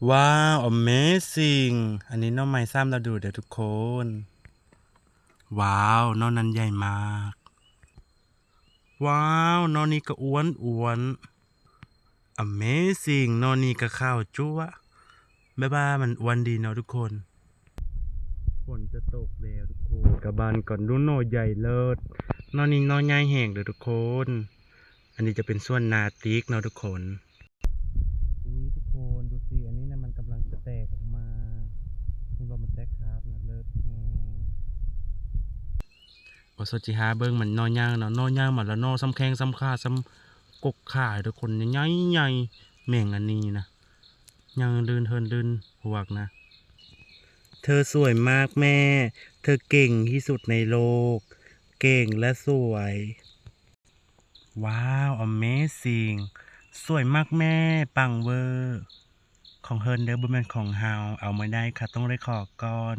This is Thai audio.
ว้าว Amazing อันนี้น้องไม้ซ้ำเราดูเดี๋ยวทุกคน ว้าวน้องนั้นใหญ่มาก ว้าวน้องนี้ก็อ้วน Amazing น้องนี้ก็ข้าวจั๊วแบบว่ามันอ้วนดีเนาะทุกคน ฝนจะตกแล้วทุกคนกระบานก่อนดูโนใหญ่เลิศนอนนี้นอนใหญ่แห้งเลยทุกคน อันนี้จะเป็นส่วนนาติกเนาะทุกคนอุ้ยทุกคนดูสิอันนี้นะมันกำลังจะแตกออกมานี่ว่ามันแตกครับนะเลิศแฮงโอโซจิฮาเบิ้งมันนอนย่างเนาะนอนย่างมาแล้วนอซ้ำแข้งซ้ำขาซ้ำกกขาทุกคนใหญ่ใหญ่แม่งอันนี้นะยังเดินเทินเดินหวกนะเธอสวยมากแม่ เธอเก่งที่สุดในโลก เก่งและสวย ว้าว Amazing สวยมากแม่ปังเวอร์ของเฮิร์นเดอร์บุแมนของเฮาเอาไม่ได้ค่ะต้องได้ขอก่อน